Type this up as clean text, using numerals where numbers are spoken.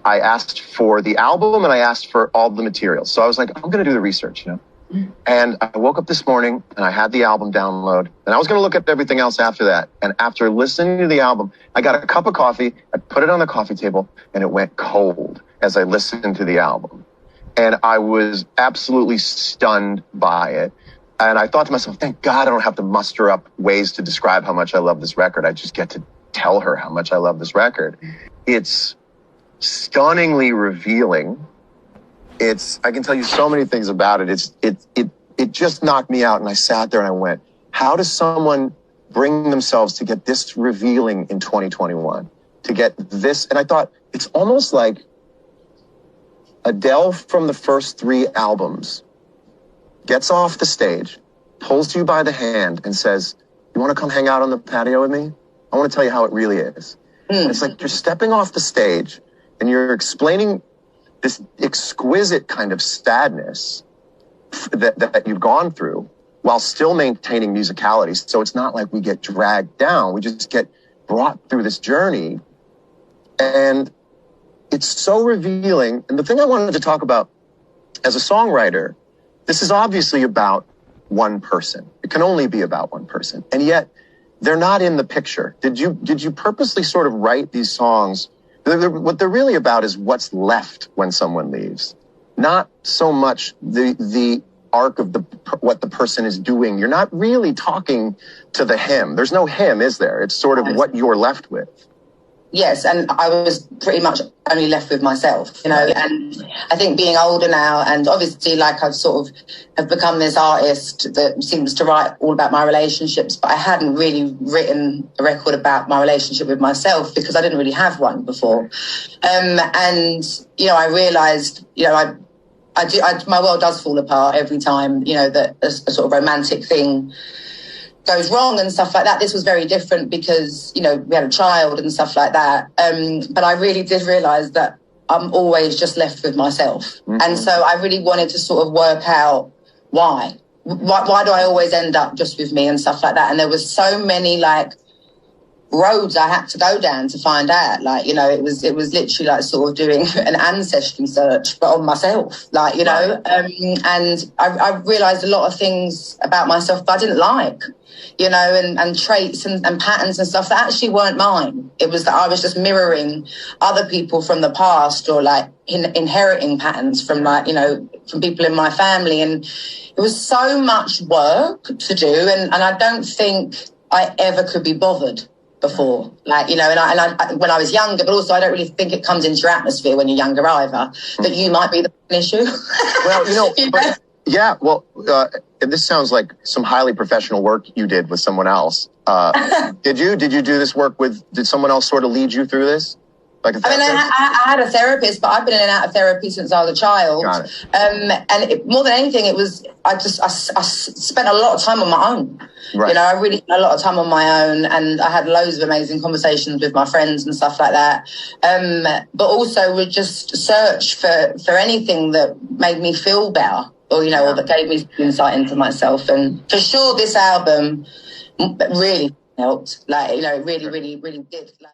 I asked for the album and I asked for all the materials. So I was like, I'm going to do the research, you know. And I woke up this morning and I had the album download and I was going to look at everything else after that. And after listening to the album, I got a cup of coffee, I put it on the coffee table and it went cold as I listened to the album. And I was absolutely stunned by it. And I thought to myself, thank God I don't have to muster up ways to describe how much I love this record. I just get to tell her how much I love this record. It's stunningly revealing. I can tell you so many things about it. It just knocked me out. And I sat there and I went, how does someone bring themselves to get this revealing in 2021? To get this. And I thought it's almost like Adele from the first 3 albums gets off the stage, pulls you by the hand and says, you want to come hang out on the patio with me? I want to tell you how it really is. And it's like you're stepping off the stage and you're explaining this exquisite kind of sadness that you've gone through while still maintaining musicality. So it's not like we get dragged down. We just get brought through this journey. And it's so revealing. And the thing I wanted to talk about as a songwriter, this is obviously about one person. It can only be about one person. And yet they're not in the picture. Did you purposely sort of write these songs? What they're really about is what's left when someone leaves, not so much the arc of what the person is doing. You're not really talking to the him. There's no him, is there? It's sort of what you're left with. Yes, and I was pretty much only left with myself, you know, and I think being older now, and obviously like I've sort of have become this artist that seems to write all about my relationships, but I hadn't really written a record about my relationship with myself because I didn't really have one before. And, you know, I realised, you know, my world does fall apart every time, you know, that a sort of romantic thing goes wrong and stuff like that. This was very different because, you know, we had a child and stuff like that. But I really did realise that I'm always just left with myself. Mm-hmm. And so I really wanted to sort of work out why do I always end up just with me and stuff like that. And there was so many like roads I had to go down to find out. Like, you know, it was literally like sort of doing an ancestry search, but on myself, like, you know, and I realised a lot of things about myself that I didn't like, you know, and traits and patterns and stuff that actually weren't mine. It was that I was just mirroring other people from the past or like inheriting patterns from like, you know, from people in my family. And it was so much work to do. And I don't think I ever could be bothered before, like, you know, and I when I was younger, but also I don't really think it comes into your atmosphere when you're younger either, that you might be the issue. Well, you know, but, yeah, well, this sounds like some highly professional work you did with someone else. Did you do this work did someone else sort of lead you through this? Like a therapist? I had a therapist, but I've been in and out of therapy since I was a child. Got it. And more than anything, it was, I spent a lot of time on my own. Right. You know, I really spent a lot of time on my own, and I had loads of amazing conversations with my friends and stuff like that. But also would just search for anything that made me feel better, or, you know, or that gave me insight into myself. And for sure, this album really helped. Like, you know, it really, really, really did. Like,